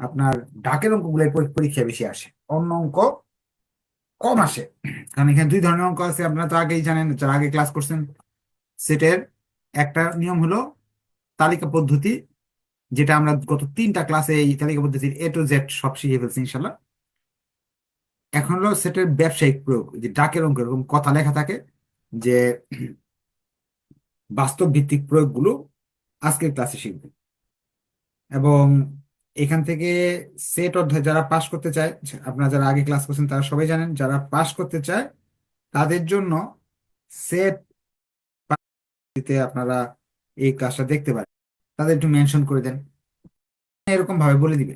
আপনার ডাকের অঙ্কগুলো পরীক্ষা বেশি আসে, অন্য অঙ্ক কম আসে। কারণ এখানে দুই ধরনের অঙ্ক আছে, আপনারা তো আগেই জানেন যারা আগে ক্লাস করছেন। সেটের একটা নিয়ম হলো তালিকা পদ্ধতি, যেটা আমরা গত 3টা ক্লাসে এই তালিকা পদ্ধতির A to Z সব শিখে ফেলছি ইনশাল্লাহ। এখন হলো সেটের ব্যবসায়িক প্রয়োগ, যে ডাকের অঙ্ক এরকম কথা লেখা থাকে, যে বাস্তব ভিত্তিক প্রয়োগগুলো আজকের ক্লাসে শিখবে। এবং এখান থেকে সেট অধ্যায় যারা পাশ করতে চায়, আপনারা যারা আগে ক্লাস করছেন তারা সবাই জানেন, যারা পাশ করতে চায় তাদের জন্য সেট দিতে আপনারা এই ক্লাসটা দেখতে পারেন। তাদের একটু মেনশন করে দেন, এরকম ভাবে বলে দিবে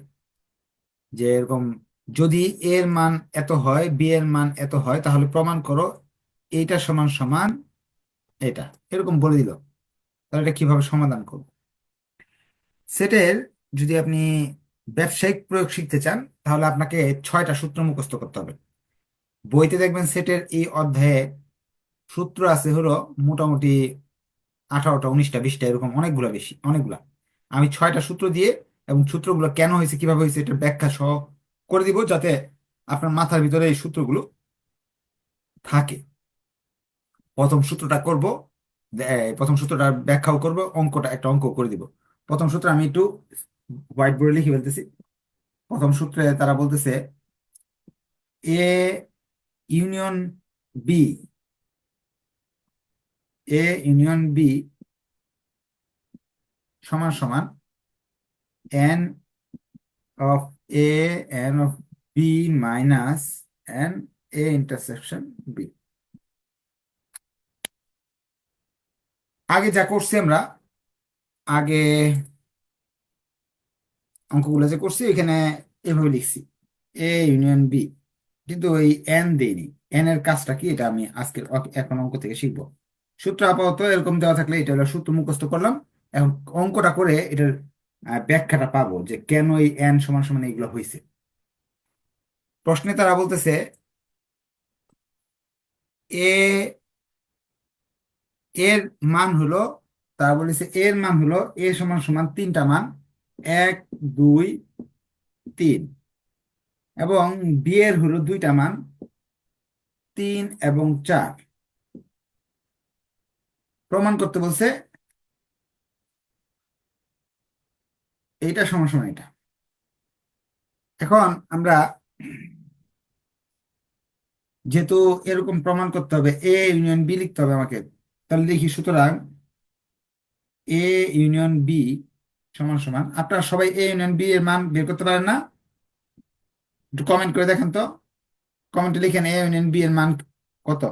যে এরকম যদি এ এর মান এত হয়, বি এর মান এত হয়, তাহলে প্রমাণ করো এইটা সমান সমান এটা, এরকম বলে দিল। তাহলে এটা কিভাবে সমাধান করবো সেটের, যদি আপনি ব্যবসায়িক প্রয়োগ শিখতে চান তাহলে আপনাকে 6টা সূত্র মুখস্থ করতে হবে। বইতে দেখবেন সেটের এই অধ্যায়ে সূত্র আছে হলো মোটামুটি 18টা 19টা 20টা এরকম অনেকগুলা, বেশি অনেকগুলা। আমি 6টা সূত্র দিয়ে এবং সূত্রগুলো কেন হয়েছে কিভাবে হয়েছে এটা ব্যাখ্যা সহ করে দিব, যাতে আপনার মাথার ভিতরে এই সূত্রগুলো থাকে। প্রথম সূত্রটা করব, প্রথম সূত্রটা ব্যাখ্যাও করব, অঙ্কটা একটা অঙ্ক করে দিব। প্রথম সূত্র আমি একটু হোয়াইট বোর্ডে লিখে ফেলতেছি। প্রথম সূত্রে তারা বলতেছে A union B, A union B সমান সমান N of A, N of B minus N A intersection B. আগে যা করছি আমরা, আগে অঙ্কগুলো যে করছি এখানে এভাবে লিখছি এ ইউনিয়ন বি, কিন্তু ওই এন দেইনি। এন এর কাজটা কি এটা আমি আজকে এখন অঙ্ক থেকে শিখবো। সূত্র আপাতত এরকম দেওয়া থাকলে এটা হলো সূত্র মুখস্থ করলাম। এখন অঙ্কটা করে এটার ব্যাখ্যাটা পাবো যে কেন এই এন সমান সমান এইগুলো হয়েছে। প্রশ্নে তারা বলতেছে এ এর মান হলো, তারা বলেছে এর মান হলো এ সমান সমান 3টা মান, 1 2 3, এবং বি এর হলো 2টা মান, 3 এবং 4। প্রমাণ করতে বলছে এইটা সমান সমান এটা। এখন আমরা যেহেতু এরকম প্রমাণ করতে হবে, এ ইউনিয়ন বি লিখতে হবে আমাকে, তাহলে দেখি। সুতরাং এ ইউনিয়ন বি সমান সমান, আপনারা সবাই এ ইউনিয়ন বি এর মান বের করতে পারেন না? একটু কমেন্ট করে দেখেন তো, কমেন্টে লিখেন এ ইউনিয়ন বি এর মান কত।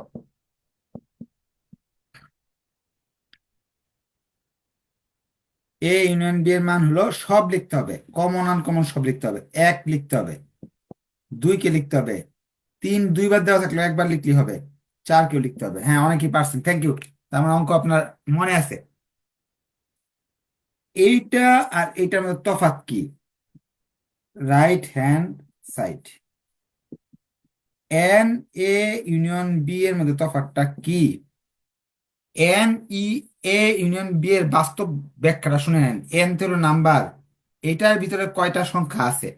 এ ইউনিয়ন বি এর মান হলো, সব লিখতে হবে, কমন আনকমন সব লিখতে হবে। 1 লিখতে হবে, 2 কে লিখতে হবে, 3 দুইবার দেওয়া থাকলে একবার লিখলেই হবে, 4 কেও লিখতে হবে। হ্যাঁ, অনেকেই পারছেন, থ্যাংক ইউ। তার মানে অঙ্ক আপনার মনে আছে। এইটা আর এইটার মধ্যে তফাৎ কি? Right hand side, n A union B এর মধ্যে তফাৎটা কি? এন ই এ ইউনিয়ন বি এর বাস্তব ব্যাখ্যাটা শুনে নেন। এন তো হলো নাম্বার, এটার ভিতরে কয়টা সংখ্যা আছে?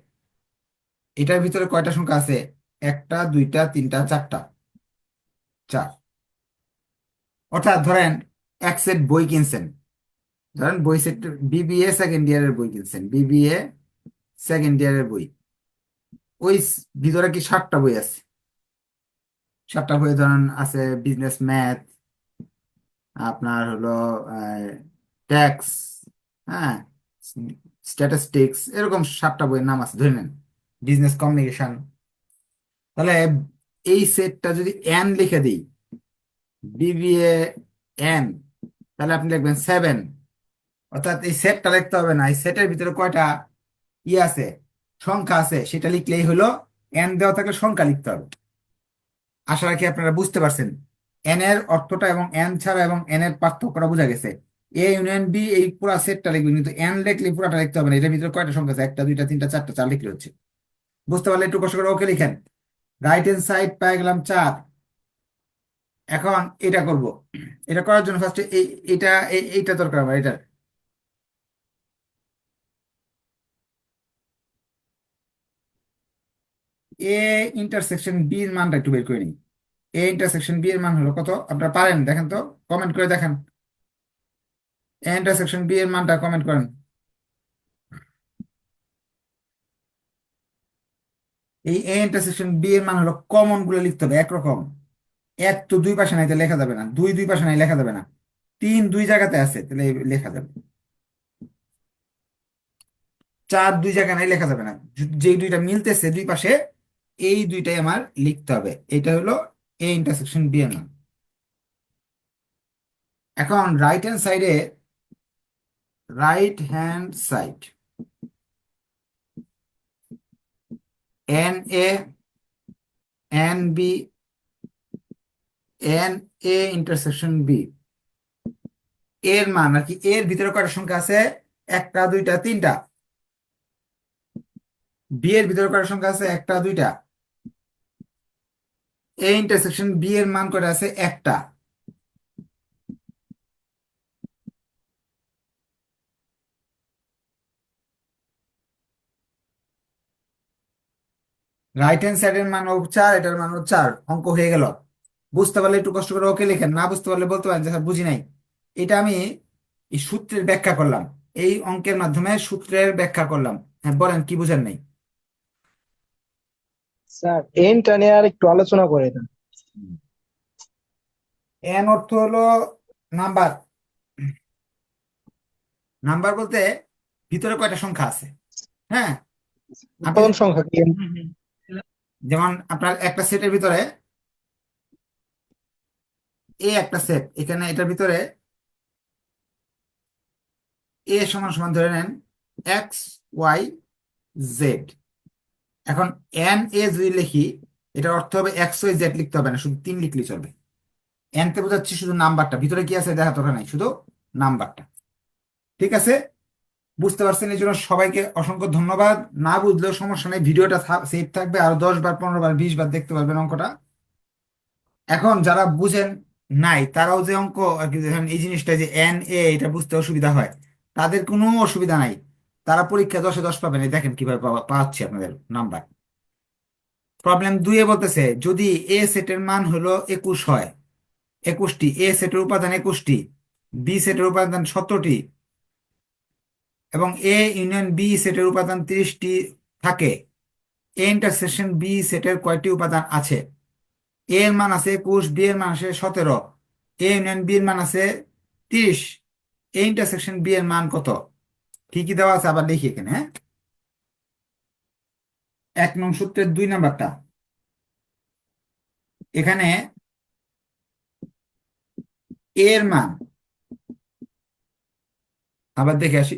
এটার ভিতরে কয়টা সংখ্যা আছে? একটা, দুইটা, তিনটা, চারটা, 4। অর্থাৎ ধরেন এক সেট বই কিনছেন, ধরেন বই সেট বিবিএ সেকেন্ড ইয়ারের বই কিনছেন, বিবিএ সেকেন্ড ইয়ারের বই। ওই ভিতরে কি 7টা বই আছে? 7টা বই ধরেন আছে বিজনেস ম্যাথ, আপনার হলো ট্যাক্স, হ্যাঁ, স্ট্যাটিস্টিক্স, এরকম 7টা বইয়ের নাম আছে ধরে নেন, বিজনেস কমিউনিকেশন। তাহলে এই সেটটা যদি এন লিখে দিই, বিবিএ এন, তাহলে আপনি লিখবেন 7। অর্থাৎ এই সেটটা লিখতে হবে না, এই সেটের ভিতরে কয়টা ই আছে, সংখ্যা আছে, সেটা লিখলেই হলো। এন দেওয়া থাকলে সংখ্যা লিখতে হবে। আশা রাখি আপনারা বুঝতে পারছেন এন এর অর্থটা, এবং এন ছাড়া এবং এন এর পার্থক্যটা বোঝা গেছে। এ ইউনিয়ন বি এই পুরো সেটটা লিখবেন, কিন্তু এন লিখলে পুরাটা লিখতে হবে না। এটার ভিতরে কয়টা সংখ্যা আছে? একটা, দুইটা, তিনটা, চারটা, 4 লিখলে হচ্ছে। বুঝতে পারলে একটু কষ্ট করে ওকে লিখেন। রাইট হ্যান্ড সাইড পেয়ে গেলাম 4। এখন এটা করব, এটা করার জন্য ফার্স্টে এটা এইটা দরকার আমার, এটা এ ইন্টারসেকশন বি এর মানটা একটু বের করে নিই। এ ইন্টারসেকশন বি এর মান হলো কত? আপনারা পারেন, দেখেন তো, কমেন্ট করে দেখেন। এ ইন্টারসেকশন বি এর মানটা কমেন্ট করেন। এই এ ইন্টারসেকশন বি এর মান হলো, কমন গুলো লিখতে হবে একরকম। এক তো দুই পাশে নাই, তাহলে লেখা যাবে না। দুই দুই পাশে নাই, লেখা যাবে না। তিন দুই জায়গাতে আছে, তাহলে লেখা যাবে। চার দুই জায়গায় নাই, লেখা যাবে না। যে দুইটা মিলতেছে দুই পাশে, এই দুইটাই আমার লিখতে হবে। এটা হলো এ ইন্টারসেকশন বি এর মান। এখন right hand side, n A, n B, n A intersection B এর মান আর কি, এর ভিতরে কয়টা সংখ্যা আছে? একটা দুইটা তিনটা। বি এর ভিতরে কয়টা সংখ্যা আছে? একটা দুইটা। এ ইন্টারসেকশন বি এর মান কয়টা আছে? একটা। রাইট হ্যান্ড সাইডের মান ও চার, এটার মান ও চার, অঙ্ক হয়ে গেল। বুঝতে পারলে একটু কষ্ট করে ওকে লিখেন, না বুঝতে পারলে বলতে পারেন যে স্যার বুঝি নাই। এটা আমি এই সূত্রের ব্যাখ্যা করলাম, এই অঙ্কের মাধ্যমে সূত্রের ব্যাখ্যা করলাম। হ্যাঁ বলেন, কি বুঝেন নাই? স্যার এনটা নিয়ে আর একটু আলোচনা করে দেন। এন অর্থ হলো নাম্বার। নাম্বার বলতে ভিতরে কয়টা সংখ্যা আছে। হ্যাঁ, আপনি উৎপাদন সংখ্যা কি n? হুম, হুম। যেমন আপনার একটা সেটের ভিতরে, এ একটা সেট, এখানে এটার ভিতরে এ সমান সমান ধরে নেন এক্স ওয়াই জেড। এখন এন এ যদি লিখি, এটার অর্থ হবে এক্স ওয়াই জেড, লিখতে হবে না, শুধু তিন লিখলেই চলবে। এন তে বোঝাচ্ছি শুধু নাম্বারটা, ভিতরে কি আছে দেখা দরকার নাই, শুধু নাম্বারটা। ঠিক আছে? বুঝতে পারছেন? এই জন্য সবাইকে অসংখ্য ধন্যবাদ। না বুঝলেও সমস্যা নেই, ভিডিওটা সেভ থাকবে, আরো 10 বার 15 বার 20 বার দেখতে পারবেন অঙ্কটা। এখন যারা বুঝেন নাই, তারাও যে অঙ্ক আর কি, দেখেন এই জিনিসটা যে এন এ, এটা বুঝতে অসুবিধা হয়, তাদের কোনো অসুবিধা নাই। তারা পরীক্ষা 10-এ 10 পাবেন। এই দেখেন কিভাবে পাচ্ছি আপনাদের নাম্বার। প্রবলেম 2-এ বলতেছে যদি এ সেটের মান হলো 21 হয়, 21টি, এ সেটের উপাদান 21টি, বি সেটের উপাদান 17টি, এবং এ ইউনিয়ন বি সেটের উপাদান 30টি থাকে, এ ইন্টারসেকশন বি সেটের কয়টি উপাদান আছে? এ এর মান আছে 21, বি এর মান আছে 17, এ ইউনিয়ন বি এর মান আছে 30, এ ইন্টারসেকশন বি এর মান কত? কি কি দেওয়া আছে আবার লিখি এখানে, হ্যাঁ। 1 নং সূত্রের 2 নাম্বারটা, এখানে এর মান, আবার দেখে আসি।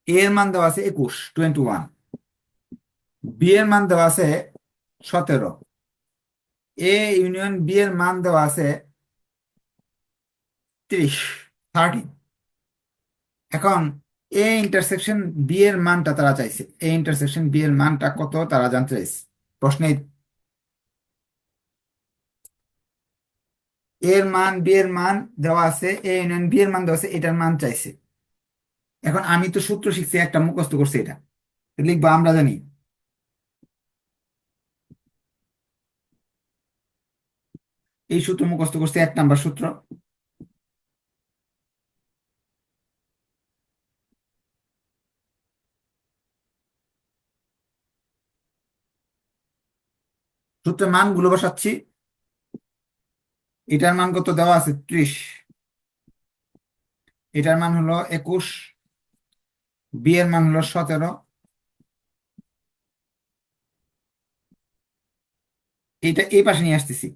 এর মান দেওয়া আছে 21, 21। বি এর মান দেওয়া আছে 17, এ ইউনিয়ন বি এর মান দেওয়া আছে 30, 30। এখন এ ইন্টারসেকশন বি এর মানটা তারা চাইছে, এ ইন্টারসেকশন বি এর মানটা কত তারা জানতে চাইছে প্রশ্নে। এর মান বি এর মান দেওয়া আছে, এ ইউনিয়ন বি এর মান দেওয়া আছে, এটার মান চাইছে। এখন আমি তো সূত্র শিখছি, একটা মুখস্থ করছি, এটা তো লিখবো, আমরা জানি। এই সূত্র মুখস্থ করছি, 1 নাম্বার সূত্র। সূত্রের মানগুলো বসাচ্ছি। এটার মান কত দেওয়া আছে? 30। এটার মান হলো 21, বি এর মান হলো 17। এটা এই পাশে নিয়ে আসতেছি,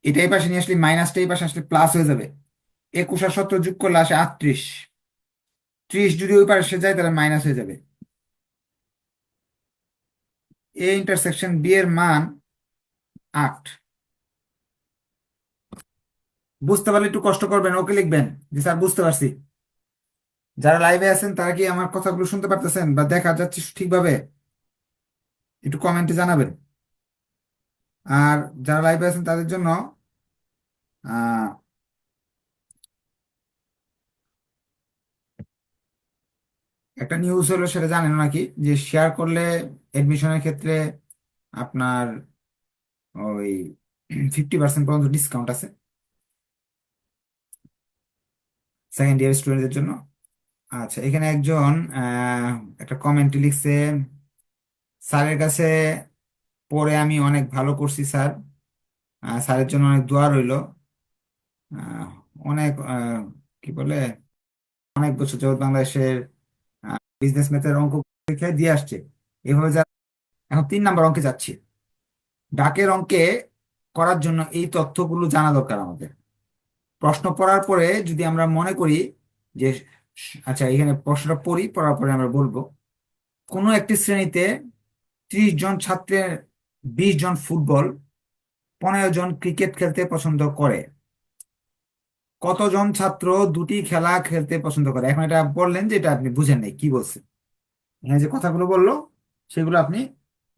এটা এই পাশে নিয়ে আসলে মাইনাসটা এই পাশে আসলে প্লাস হয়ে যাবে। 21 আর 17 যোগ করলে আসে 38। 30 যদি ওই পাশে যায় তাহলে মাইনাস হয়ে যাবে। এ ইন্টারসেকশন বি এর মান 8। বুঝতে পারলে একটু কষ্ট করবেন, ওকে লিখবেন যে স্যার বুঝতে পারছি। যারা লাইভে আছেন তারা কি আমার কথাগুলো শুনতে পারতেছেন বা দেখা যাচ্ছে ঠিকভাবে? একটু কমেন্টে জানাবেন। আর যারা লাইভে আছেন তাদের জন্য আহ একটা নিউজ হলো, সেটা জানেন নাকি, যে শেয়ার করলে এডমিশনের ক্ষেত্রে আপনার ওই 50% পর্যন্ত ডিসকাউন্ট আছে সেকেন্ড ইয়ার স্টুডেন্টদের জন্য। আচ্ছা, এখানে একজন একটা কমেন্ট লিখছে, স্যারের কাছে পড়ে আমি অনেক ভালো করছি স্যার, স্যারের জন্য অনেক দোয়া রইলো। আহ, অনেক কি বলে, অনেক বছর যাবত বাংলাদেশের বিজনেস ম্যাথের অঙ্ক পরীক্ষায় দিয়ে আসছে এভাবে এখন 3 নাম্বার অঙ্কে যাচ্ছি। ডাকের অঙ্কে করার জন্য এই তথ্যগুলো জানা দরকার আমাদের। প্রশ্ন পড়ার পরে যদি আমরা মনে করি যে, আচ্ছা এখানে প্রশ্নটা পড়ি, পড়ার পরে আমরা বলবো, কোনো একটি শ্রেণীতে 30 জন ছাত্রের 20 জন ফুটবল, 15 জন ক্রিকেট খেলতে পছন্দ করে, কতজন ছাত্র দুটি খেলা খেলতে পছন্দ করে? এখন এটা বললেন যে এটা আপনি বুঝেন নাই কি বলছে, এখানে যে কথাগুলো বললো সেগুলো আপনি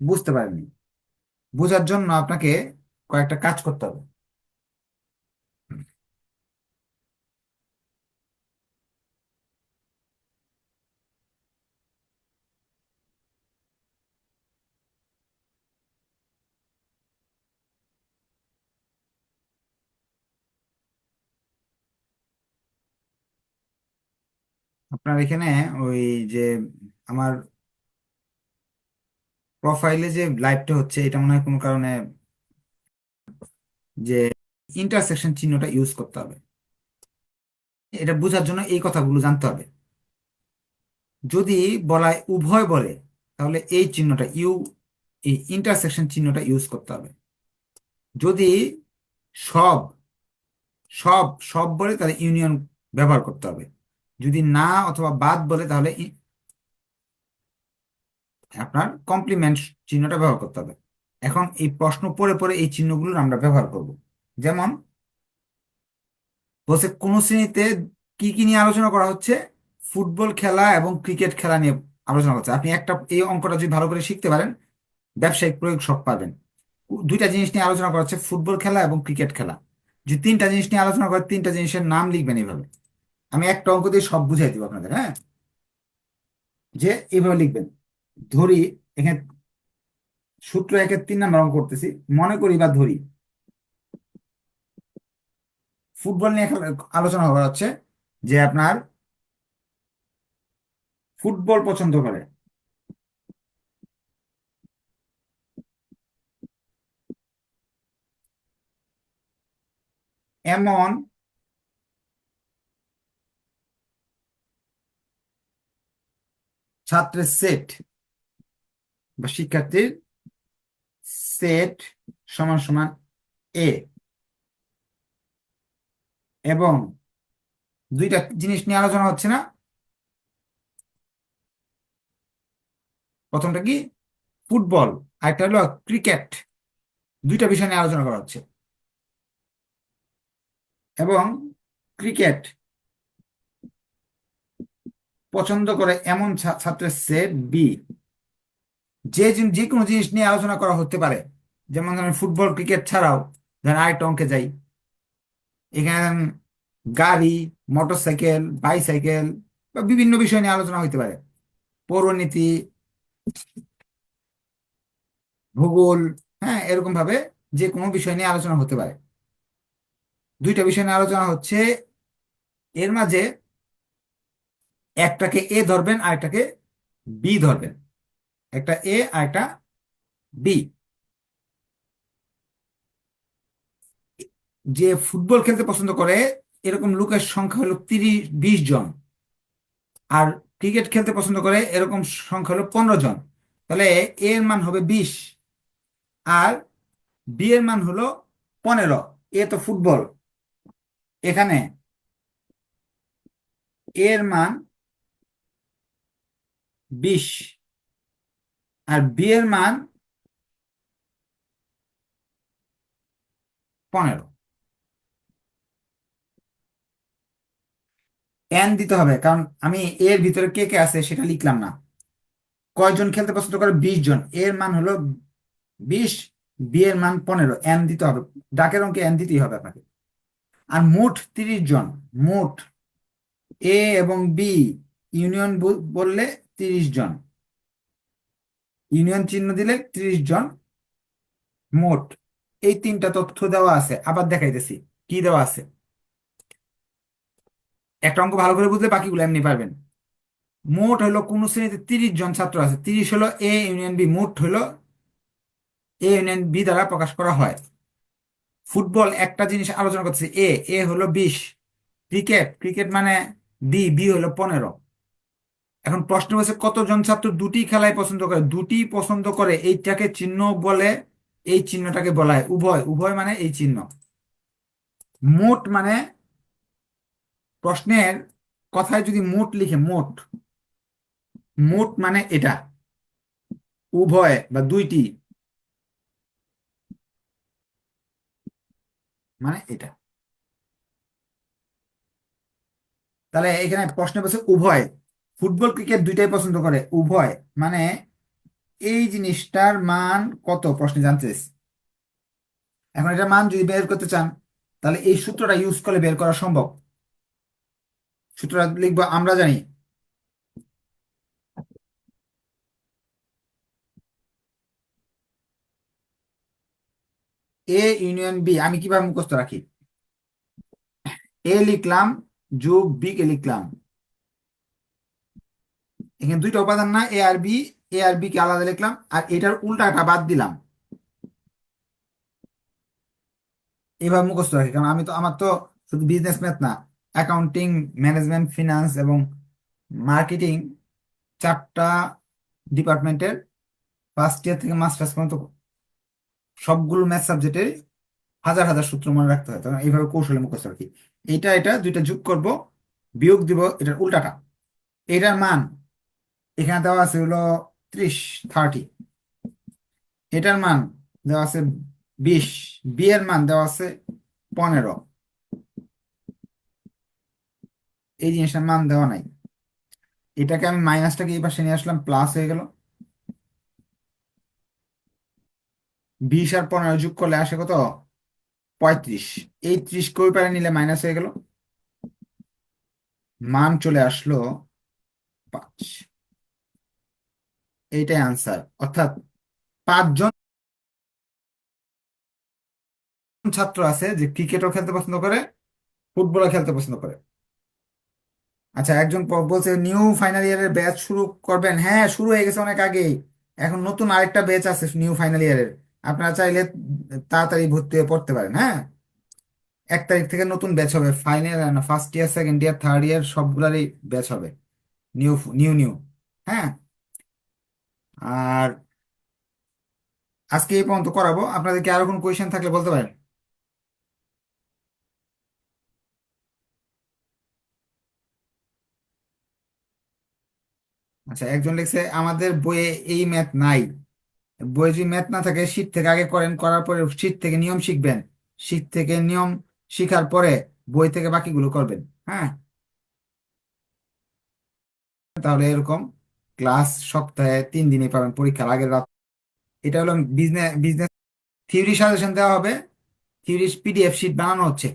বুঝতে পারেননি। বোঝার জন্য আপনাকে কয়েকটা কাজ করতে হবে। আপনার এখানে ওই যে আমার প্রোফাইলে যে লাইভটা হচ্ছে, এটা মনে হয় কোনো কারণে যে ইন্টারসেকশন চিহ্নটা ইউজ করতে হবে। এটা বোঝার জন্য এই কথাগুলো জানতে হবে। যদি বলায় উভয় বলে, তাহলে এই চিহ্নটা এই ইন্টারসেকশন চিহ্নটা ইউজ করতে হবে। যদি সব সব সব বলে, তাহলে ইউনিয়ন ব্যবহার করতে হবে। যদি না অথবা বাদ বলে, তাহলে আপনার কমপ্লিমেন্ট চিহ্নটা ব্যবহার করতে হবে। এখন এই প্রশ্ন পড়ে পড়ে এই চিহ্নগুলো আমরা ব্যবহার করব। যেমন বলছে, কোন শ্রেণীতে কি কি নিয়ে আলোচনা করা হচ্ছে? ফুটবল খেলা এবং ক্রিকেট খেলা নিয়ে আলোচনা করছে। আপনি এই অঙ্কটা যদি ভালো করে শিখতে পারেন, ব্যবসায়িক প্রয়োগ সব পাবেন। দুইটা জিনিস নিয়ে আলোচনা করা হচ্ছে, ফুটবল খেলা এবং ক্রিকেট খেলা। যদি 3টা জিনিস নিয়ে আলোচনা করে, 3টা জিনিসের নাম লিখবেন এইভাবে। আমি একটা অঙ্ক দিয়ে সব বুঝাই দিব আপনাদের, হ্যাঁ? যে এইভাবে লিখবেন। ধরি এখানে সূত্র 1-এর 3 নাম্বার অঙ্ক করতেছি। মনে করি বা ধরি ফুটবল নিয়ে আলোচনা করা হচ্ছে, যে আপনার ফুটবল পছন্দ করে এমন ছাত্রের সেট বা শিক্ষার্থীর সেট সমান সমান এ। এবং দুইটা জিনিস নিয়ে আলোচনা হচ্ছে না? প্রথমটা কি? ফুটবল। আরেকটা হলো ক্রিকেট। দুইটা বিষয় নিয়ে আলোচনা করা হচ্ছে। এবং ক্রিকেট পছন্দ করে এমন ছাত্রের সেট বি। যে কোনো জিনিস নিয়ে আলোচনা করা হতে পারে। যেমন ধরেন ফুটবল ক্রিকেট ছাড়াও, ধরেন আরেকটা অঙ্কে যাই, এখানে গাড়ি, মোটরসাইকেল, বাইসাইকেল বা বিভিন্ন বিষয় নিয়ে আলোচনা হতে পারে। পৌরনীতি, ভূগোল, হ্যাঁ, এরকম ভাবে যে কোনো বিষয় নিয়ে আলোচনা হতে পারে। দুইটা বিষয় নিয়ে আলোচনা হচ্ছে, এর মাঝে একটাকে এ ধরবেন আর একটাকে বি ধরবেন। একটা এ আর একটা বি। যে ফুটবল খেলতে পছন্দ করে এরকম লোকের সংখ্যা হলো 20 জন। আর ক্রিকেট খেলতে পছন্দ করে এরকম সংখ্যা হলো 15 জন। তাহলে এ এর মান হবে 20, আর বি এর মান হলো 15। এ তো ফুটবল, এখানে এর মান 20 আর বি এর মান 15। এন দিতে হবে, কারণ আমি এর ভিতরে কে কে আছে সেটা লিখলাম না। কয়জন খেলতে পছন্দ করে? 20 জন। এর মান হলো 20, বি এর মান 15, এন দিতে হবে। ডাকের অঙ্কে এন দিতেই হবে আপনাকে। আর মোট 30 জন। মোট এ এবং বি ইউনিয়ন বললে 30 জন, ইউনিয়ন চিহ্ন দিলে 30 জন মোট। এই তিনটা তথ্য দেওয়া আছে, আবার দেখাইতেছি কি দেওয়া আছে। একটা অঙ্ক ভালো করে বুঝলে বাকিগুলো এমনি পারবেন। মোট হলো কোন শ্রেণীতে 30 জন ছাত্র আছে, 30 হলো এ ইউনিয়ন বি, মোট হলো এ ইউনিয়ন বি দ্বারা প্রকাশ করা হয়। ফুটবল একটা জিনিস আলোচনা করতেছে, এ এ হলো 20। ক্রিকেট ক্রিকেট মানে বি বি হলো 15। এখন প্রশ্ন হচ্ছে কতজন ছাত্র দুটি খেলায় পছন্দ করে, দুটি পছন্দ করে এইটাকে চিহ্ন বলে, এই চিহ্নটাকে বলা হয় উভয়, উভয় মানে এই চিহ্ন। মোট মানে প্রশ্নের কথায় যদি মোট লিখে, মোট মোট মানে এটা, উভয় বা দুইটি মানে এটা। তাহলে এখানে প্রশ্ন বলছে উভয়, ফুটবল ক্রিকেট দুইটাই পছন্দ করে, উভয় মানে এই জিনিসটার মান কত প্রশ্নে জানতে চাইছে। এখন এটার মান যদি বের করতে চান তাহলে এই সূত্রটা ইউজ করলে বের করা সম্ভব। সূত্রটা লিখবো, আমরা জানি এ ইউনিয়ন বি, আমি কিভাবে মুখস্থ রাখি, এ লিখলাম যোগ বি কে লিখলাম, এখানে দুইটা উপাদান না এ আর বি, এ আর বি কে আলাদা লিখলাম আর এটার উল্টাটা বাদ দিলাম। এইভাবে মুখস্থ রাখি, কারণ আমি তো, আমার তো শুধু বিজনেস ম্যাথ না, অ্যাকাউন্টিং, ম্যানেজমেন্ট, ফিনান্স এবং মার্কেটিং, চারটা ডিপার্টমেন্টের ফার্স্ট ইয়ার থেকে মাস্টার্স পর্যন্ত সবগুলো ম্যাথ সাবজেক্টে হাজার হাজার সূত্র মনে রাখতে হয়, তখন এইভাবে কৌশলে মুখস্থ রাখি। এটা এটা দুইটা যোগ করব, বিয়োগ দিব এটার উল্টাটা। এটার মান এখানে দেওয়া আছে হলো 30, 30। এটার মান দেওয়া আছে 20, বি এর মান দেওয়া আছে 15। এই জিনিসটার মান দেওয়া নাই, এটাকে আমি মাইনাসটাকে এই পাশে নিয়ে আসলাম, প্লাস হয়ে গেল। 20 আর 15 যোগ করলে আসে কত, 35। এই 30 কই পারে নিলে মাইনাস হয়ে গেল, মান চলে আসলো 5। এইটাই আনসার, অর্থাৎ 5 জন ছাত্র আছে যে ক্রিকেটও খেলতে পছন্দ করে, ফুটবলও খেলতে পছন্দ করে। আচ্ছা, একজন বলছে নিউ ফাইনাল ইয়ারের ব্যাচ শুরু করবেন, হ্যাঁ শুরু হয়ে গেছে অনেক আগেই। এখন নতুন আরেকটা ব্যাচ আছে নিউ ফাইনাল ইয়ারের, আপনারা চাইলে তাড়াতাড়ি ভর্তি হয়ে পড়তে পারেন। হ্যাঁ, 1 তারিখ থেকে নতুন ব্যাচ হবে, final first year, second year, third year সবগুলারই ব্যাচ হবে, নিউ নিউ নিউ। হ্যাঁ, আর আজকে এই পর্যন্ত করাবো, আপনাদেরকে আরো কোনো কোয়েশ্চেন থাকলে বলতে পারেন। আচ্ছা, একজন লিখছে আমাদের বইয়ে এই ম্যাথ নাই। বইয়ে যদি ম্যাথ না থাকে শীট থেকে আগে করেন, করার পরে শীট থেকে নিয়ম শিখবেন, শীট থেকে নিয়ম শিখার পরে বই থেকে বাকিগুলো করবেন। হ্যাঁ, তাহলে এরকম ক্লাস সপ্তাহে 3 দিনে পাবেন পরীক্ষার আগের রাত। এটা হলো বিজনেস বিজনেস থিওরি সাজেশন দেওয়া হবে, থিওরি পিডিএফ শিট বানানো হচ্ছে।